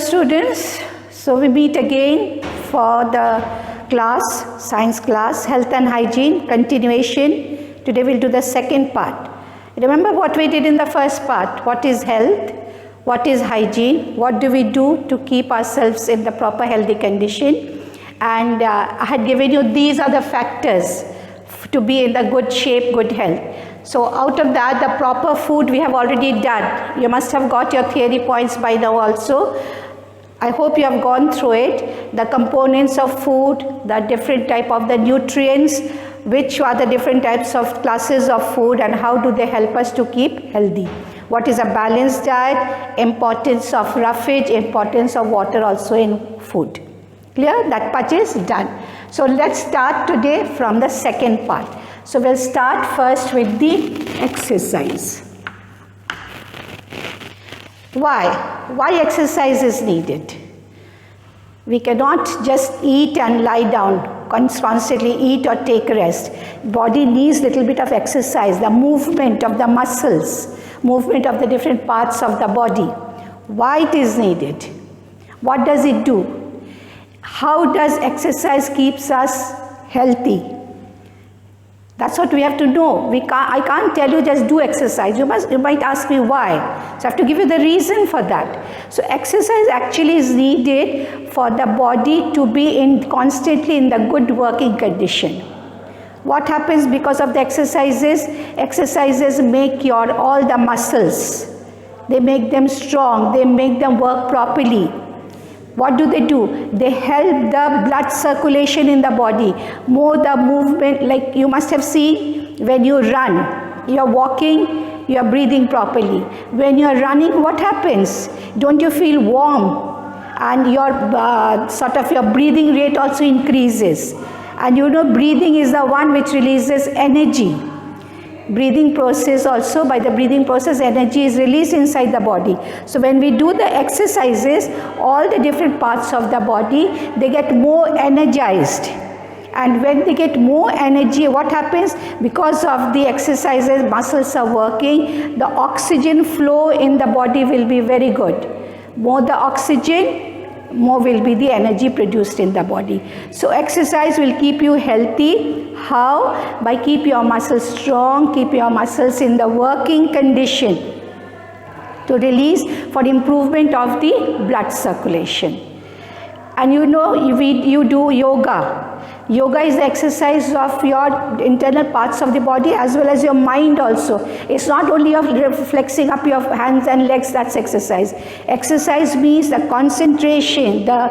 students, so we meet again for the class, science class, health and hygiene, continuation. Today we'll do the second part. Remember what we did in the first part. What is health? What is hygiene? What do we do to keep ourselves in the proper healthy condition? And I had given you these are the factors to be in the good shape, good health. So out of that, the proper food we have already done. You must have got your theory points by now also. I hope you have gone through it. The components of food, the different type of the nutrients, which are the different types of classes of food and how do they help us to keep healthy. What is a balanced diet, importance of roughage, importance of water also in food. Clear? That part is done. So let's start today from the second part. So we'll start first with the exercise. Why exercise is needed? We cannot just eat and lie down, constantly eat or take rest. Body needs little bit of exercise, the movement of the muscles, movement of the different parts of the body. Why it is needed? What does it do? How does exercise keeps us healthy? That's what we have to know. I can't tell you just do exercise. You might ask me why. So I have to give you the reason for that. So exercise actually is needed for the body to be constantly in the good working condition. What happens because of the exercises? Exercises make all the muscles. They make them strong. They make them work properly. What do? They help the blood circulation in the body, more the movement, like you must have seen when you run, you're walking, you're breathing properly. When you're running, what happens? Don't you feel warm? And your your breathing rate also increases. And you know breathing is the one which releases energy. Breathing process also, by the breathing process, energy is released inside the body. So when we do the exercises, all the different parts of the body, they get more energized. And when they get more energy, what happens? Because of the exercises, muscles are working, the oxygen flow in the body will be very good. More the oxygen, more will be the energy produced in the body. So exercise will keep you healthy. How? By keep your muscles strong, keep your muscles in the working condition to release for improvement of the blood circulation. And you know, you do yoga. Yoga is the exercise of your internal parts of the body as well as your mind also. It's not only of flexing up your hands and legs, that's exercise. Exercise means the concentration, the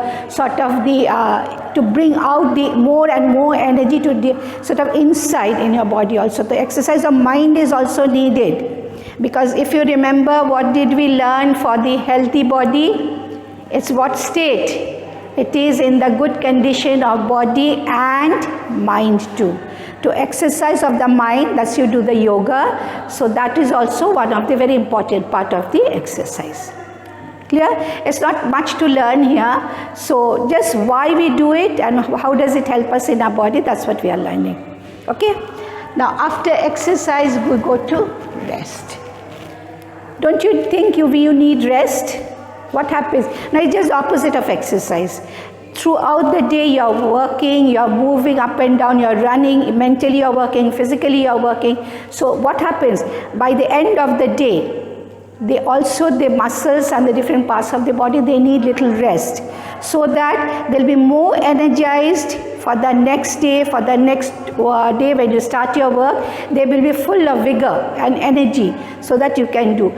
to bring out the more and more energy to the inside in your body also. The exercise of mind is also needed. Because if you remember, what did we learn for the healthy body? It's what state? It is in the good condition of body and mind too. To exercise of the mind, that's you do the yoga. So that is also one of the very important part of the exercise. Clear? It's not much to learn here. So just why we do it and how does it help us in our body, that's what we are learning. Okay? Now after exercise, we go to rest. Don't you think you need rest? What happens? Now it's just opposite of exercise. Throughout the day you're working, you're moving up and down, you're running, mentally you're working, physically you're working. So what happens? By the end of the day, the muscles and the different parts of the body, they need little rest. So that they'll be more energized for the next day, for the next day when you start your work, they will be full of vigor and energy so that you can do.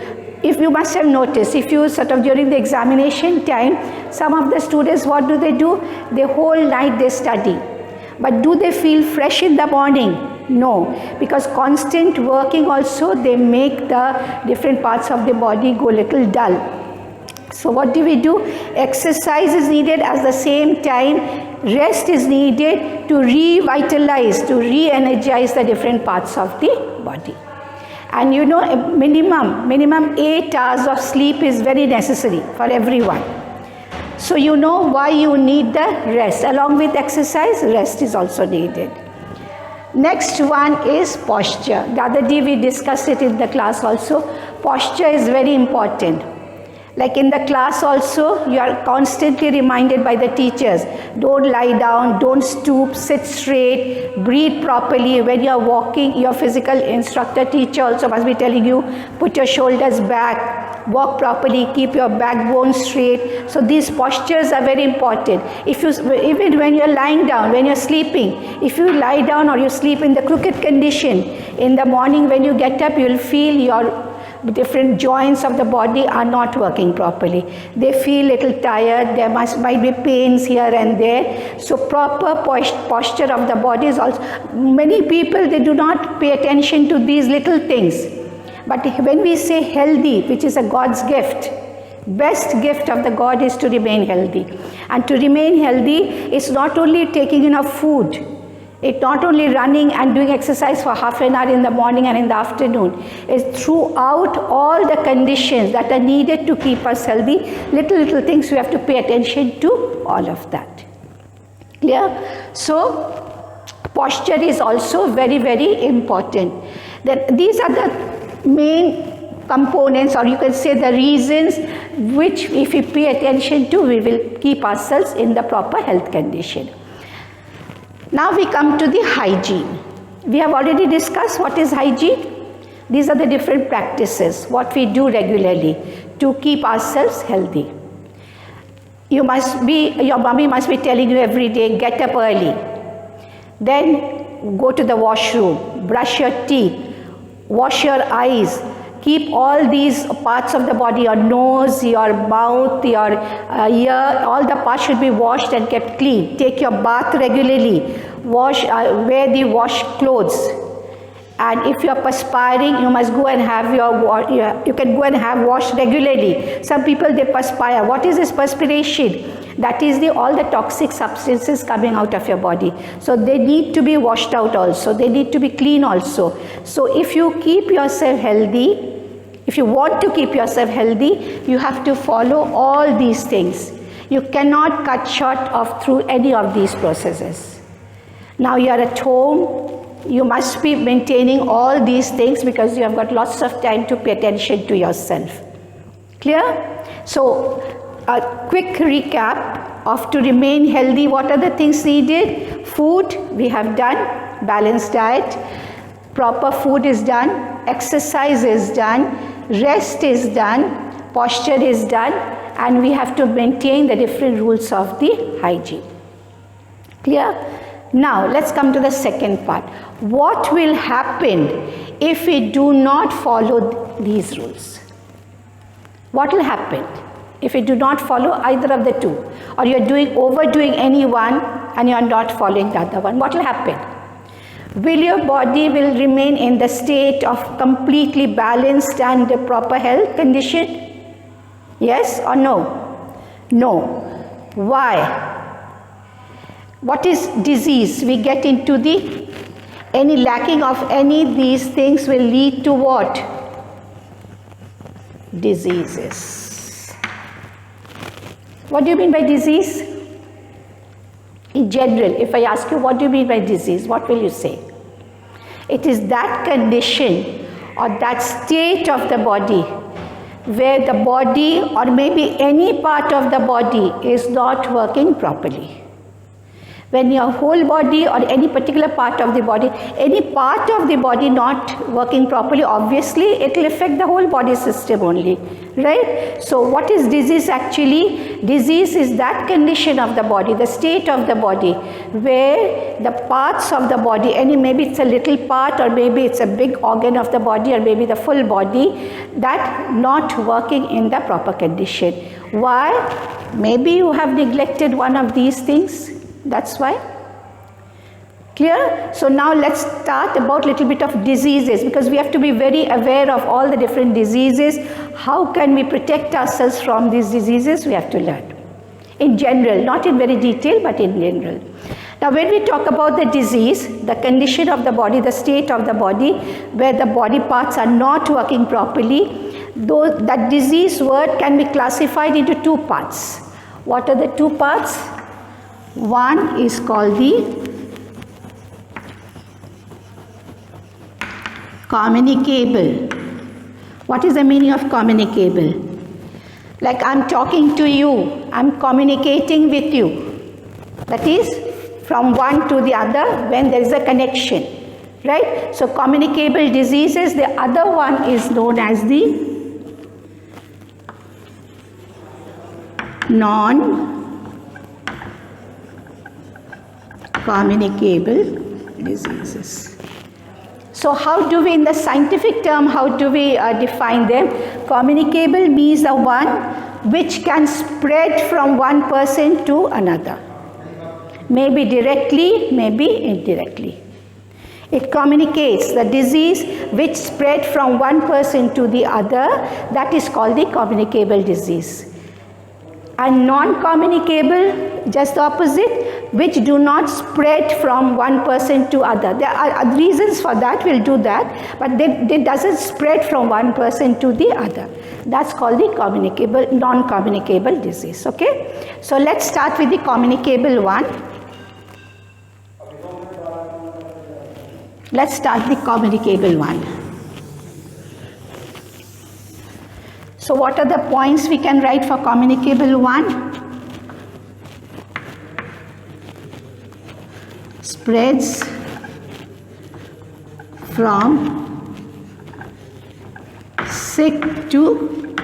If you must have noticed, if you during the examination time, some of the students, what do? The whole night they study. But do they feel fresh in the morning? No, because constant working also, they make the different parts of the body go little dull. So what do? Exercise is needed at the same time, rest is needed to revitalize, to re-energize the different parts of the body. And you know, minimum 8 hours of sleep is very necessary for everyone. So you know why you need the rest. Along with exercise, rest is also needed. Next one is posture. The other day we discussed it in the class also. Posture is very important. Like in the class also, you are constantly reminded by the teachers, don't lie down, don't stoop, sit straight, breathe properly. When you are walking, your physical instructor, teacher also must be telling you, put your shoulders back, walk properly, keep your backbone straight. So these postures are very important. Even when you're lying down, when you're sleeping, if you lie down or you sleep in the crooked condition, in the morning when you get up, you'll feel your different joints of the body are not working properly. They feel little tired, there might be pains here and there. So proper posture of the body is also, many people, they do not pay attention to these little things. But when we say healthy, which is a God's gift, best gift of the God is to remain healthy. And to remain healthy is not only taking enough food, it's not only running and doing exercise for half an hour in the morning and in the afternoon. It's throughout all the conditions that are needed to keep us healthy. Little things we have to pay attention to, all of that. Clear? So, posture is also very, very important. These are the main components, or you can say the reasons which if we pay attention to, we will keep ourselves in the proper health condition. Now we come to the hygiene. We have already discussed what is hygiene. These are the different practices, what we do regularly to keep ourselves healthy. Your mommy must be telling you every day, get up early. Then go to the washroom, brush your teeth, wash your eyes, keep all these parts of the body, your nose, your mouth, your ear, all the parts should be washed and kept clean. Take your bath regularly. Wear the washed clothes. And if you are perspiring, you must go and have you can go and have washed regularly. Some people, they perspire. What is this perspiration? That is all the toxic substances coming out of your body. So they need to be washed out also. They need to be clean also. So if you keep yourself healthy, if you want to keep yourself healthy, you have to follow all these things. You cannot cut short through any of these processes. Now you are at home, you must be maintaining all these things because you have got lots of time to pay attention to yourself. Clear? So a quick recap of to remain healthy, what are the things needed? Food, we have done, balanced diet, proper food is done, exercise is done, rest is done, posture is done, and we have to maintain the different rules of the hygiene. Clear? Now let's come to the second part. What will happen if we do not follow these rules? What will happen if we do not follow either of the two? Or you are overdoing any one and you are not following the other one? What will happen? Will your body will remain in the state of completely balanced and proper health condition? Yes or no? No. Why? What is disease? We get into any lacking of any of these things will lead to what? Diseases. What do you mean by disease? In general, if I ask you what do you mean by disease, what will you say? It is that condition or that state of the body where the body or maybe any part of the body is not working properly. When your whole body or any particular part of the body, any part of the body not working properly, obviously it will affect the whole body system only, right? So what is disease actually? Disease is that condition of the body, the state of the body, where the parts of the body, maybe it's a little part or maybe it's a big organ of the body or maybe the full body, that not working in the proper condition. Why? Maybe you have neglected one of these things. That's why. Clear? So now let's start about little bit of diseases, because we have to be very aware of all the different diseases. How can we protect ourselves from these diseases? We have to learn. In general, not in very detail, but in general. Now when we talk about the disease, the condition of the body, the state of the body, where the body parts are not working properly, that disease word can be classified into two parts. What are the two parts? One is called the communicable. What is the meaning of communicable? Like I'm talking to you, I'm communicating with you. That is from one to the other when there is a connection, right? So communicable diseases, the other one is known as the non-communicable diseases. So how do we, in the scientific term, how do we define them? Communicable means the one which can spread from one person to another. Maybe directly, maybe indirectly. It communicates the disease which spread from one person to the other, that is called the communicable disease. And non-communicable, just the opposite, which do not spread from one person to other. There are reasons for that, we'll do that, but they doesn't spread from one person to the other. That's called the communicable, non-communicable disease, okay? So let's start with the communicable one. Let's start the communicable one. So what are the points we can write for communicable one? Spreads from sick to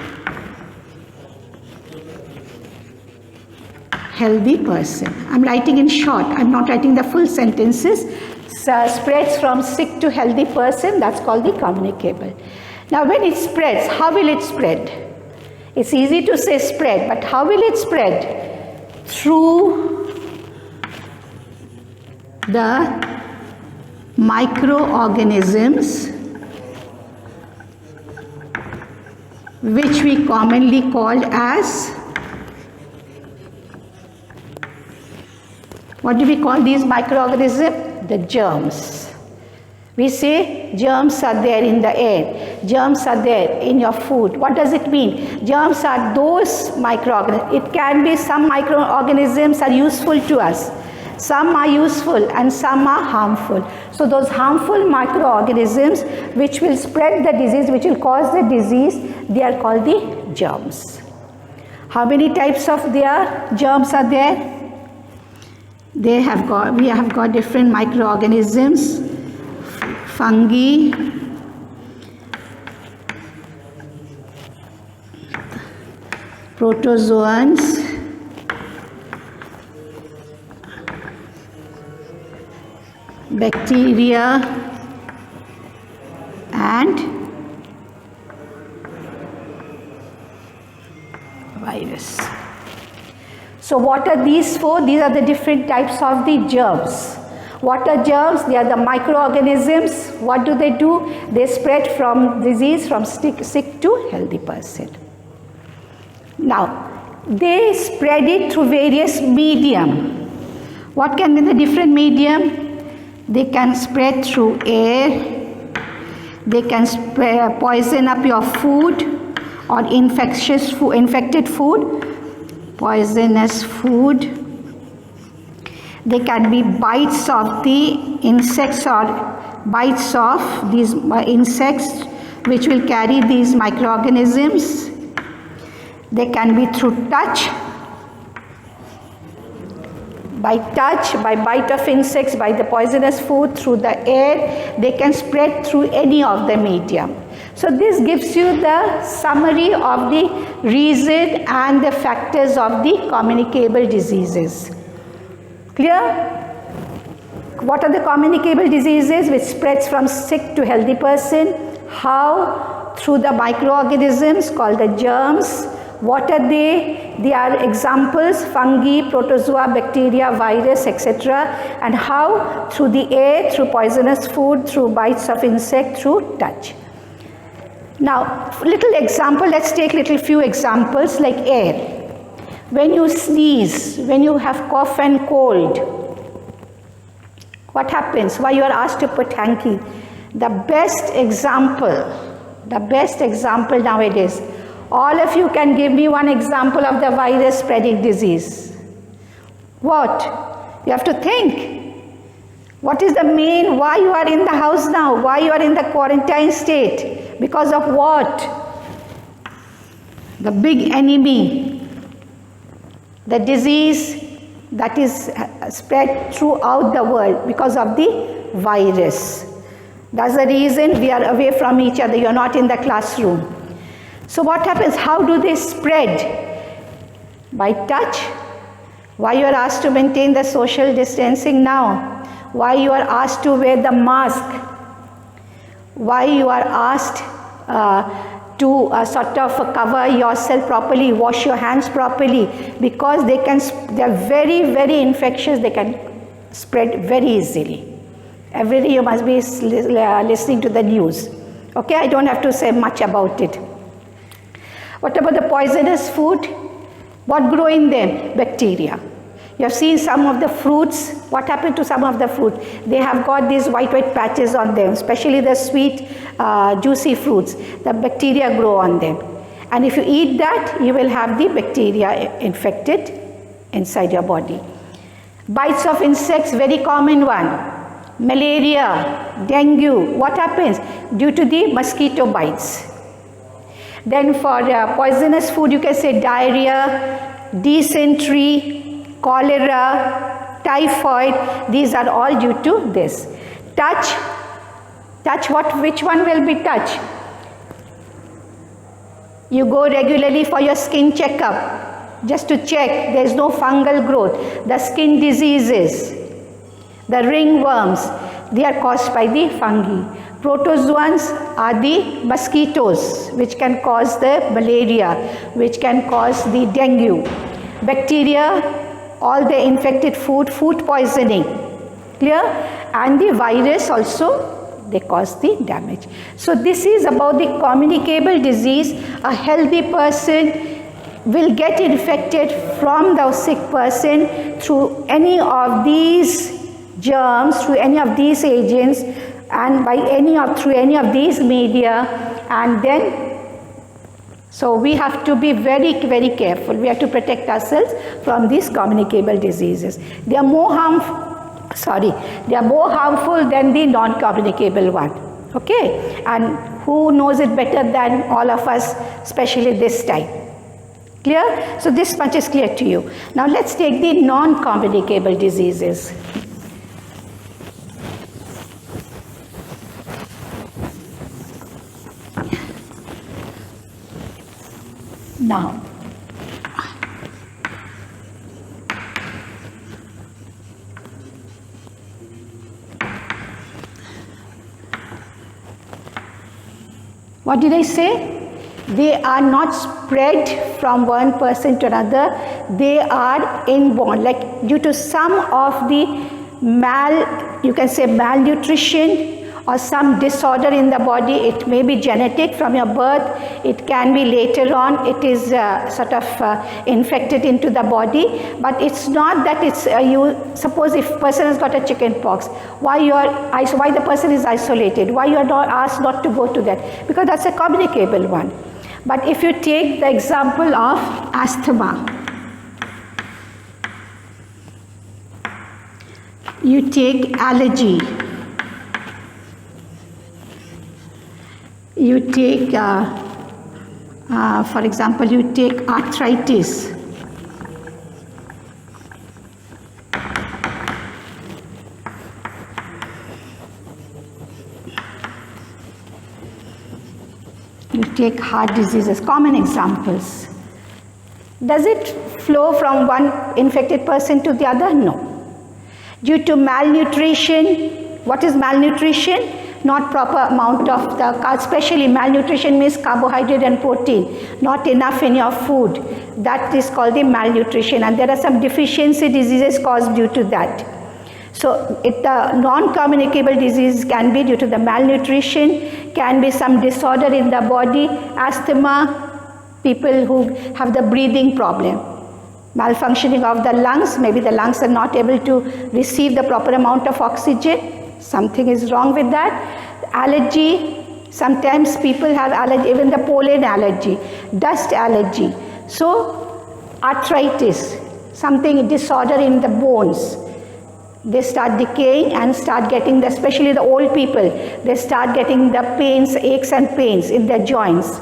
healthy person. I'm writing in short, I'm not writing the full sentences. So spreads from sick to healthy person, that's called the communicable. Now when it spreads, how will it spread? It's easy to say spread, but how will it spread? Through the microorganisms which we commonly call as, what do we call these microorganisms? The germs. We say germs are there in the air, germs are there in your food. What does it mean? Germs are those microorganisms. It can be some microorganisms are useful to us. Some are useful and some are harmful. So those harmful microorganisms which will spread the disease, which will cause the disease, they are called the germs. How many types of their germs are there? We have got different microorganisms, fungi, protozoans, bacteria, and virus. So what are these for? These are the different types of the germs. What are germs? They are the microorganisms. What do? They spread from disease from sick to healthy person. Now, they spread it through various medium. What can be the different medium? They can spread through air. They can poison up your food or infected food, poisonous food. They can be bites of the insects or bites of these insects which will carry these microorganisms. They can be through touch, by bite of insects, by the poisonous food, through the air. They can spread through any of the medium. So this gives you the summary of the reason and the factors of the communicable diseases. Clear? What are the communicable diseases which spreads from sick to healthy person? How? Through the microorganisms called the germs. What are they? They are examples: fungi, protozoa, bacteria, virus, etc. And how? Through the air, through poisonous food, through bites of insect, through touch. Now, little example, let's take few examples like air. When you sneeze, when you have cough and cold, what happens? Why you are asked to put hanky? The best example nowadays, all of you can give me one example of the virus spreading disease. What? You have to think. What is the main, why you are in the house now? Why you are in the quarantine state? Because of what? The big enemy, the disease that is spread throughout the world because of the virus. That's the reason we are away from each other. You're not in the classroom. So what happens? How do they spread? By touch. Why you are asked to maintain the social distancing now? Why you are asked to wear the mask? Why you are asked to sort of cover yourself properly, wash your hands properly? Because they are very, very infectious. They can spread very easily. Every day you must be listening to the news. Okay, I don't have to say much about it. What about the poisonous food? What grow in them? Bacteria. You have seen some of the fruits. What happened to some of the fruit? They have got these white patches on them, especially the sweet, juicy fruits. The bacteria grow on them. And if you eat that, you will have the bacteria infected inside your body. Bites of insects, very common one. Malaria, dengue. What happens? Due to the mosquito bites. Then for poisonous food, you can say diarrhea, dysentery, cholera, typhoid. These are all due to this. Touch. Which one will be touch? You go regularly for your skin checkup just to check there is no fungal growth. The skin diseases, the ringworms, they are caused by the fungi. Protozoans are the mosquitoes which can cause the malaria, which can cause the dengue. Bacteria, all the infected food poisoning. Clear? And the virus also, they cause the damage. So this is about the communicable disease. A healthy person will get infected from the sick person through any of these germs, through any of these agents, and through any of these media. And then, so we have to be very, very careful. We have to protect ourselves from these communicable diseases. They are more harmful than the non-communicable one. Okay? And who knows it better than all of us, especially this time? Clear? So this much is clear to you. Now let's take the non-communicable diseases. Now, what did I say? They are not spread from one person to another. They are inborn, like due to some of the you can say malnutrition, or some disorder in the body. It may be genetic from your birth. It can be later on. It is sort of infected into the body. But it's not that it's suppose if person has got a chicken pox, why the person is isolated? Why you are not asked not to go to that? Because that's a communicable one. But if you take the example of asthma, you take allergy, you take, for example, you take arthritis. You take heart diseases, common examples. Does it flow from one infected person to the other? No. Due to malnutrition, what is malnutrition? Not proper amount of the, especially malnutrition means carbohydrate and protein, not enough in your food. That is called the malnutrition, and there are some deficiency diseases caused due to that. So the non-communicable disease can be due to the malnutrition, can be some disorder in the body, asthma, people who have the breathing problem, malfunctioning of the lungs, maybe the lungs are not able to receive the proper amount of oxygen. Something is wrong with that. Allergy, sometimes people have allergy, even the pollen allergy, dust allergy. So arthritis, something disorder in the bones. They start decaying and start getting, especially the old people, they start getting the pains, aches and pains in their joints.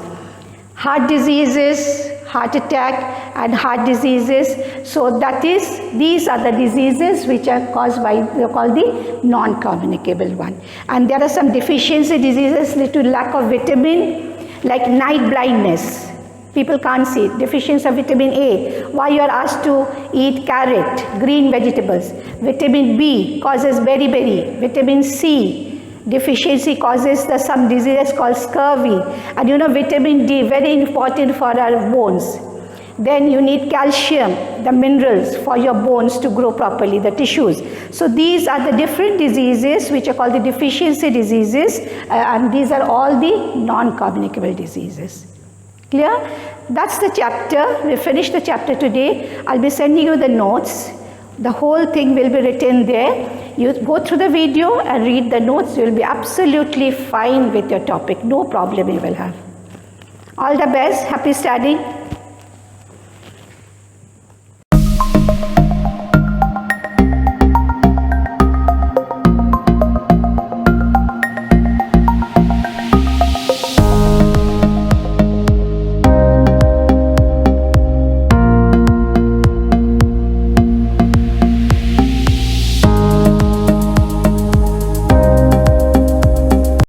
Heart diseases, heart attack, and heart diseases. So these are the diseases which are caused by, they're called the non-communicable one. And there are some deficiency diseases due to lack of vitamin, like night blindness. People can't see. Deficiency of vitamin A. Why you are asked to eat carrot, green vegetables. Vitamin B causes beriberi. Vitamin C deficiency causes some diseases called scurvy. And you know, vitamin D, very important for our bones. Then you need calcium, the minerals for your bones to grow properly, the tissues. So these are the different diseases which are called the deficiency diseases, and these are all the non-communicable diseases. Clear? That's the chapter. We finished the chapter today. I'll be sending you the notes. The whole thing will be written there. You go through the video and read the notes. You will be absolutely fine with your topic. No problem you will have. All the best. Happy studying.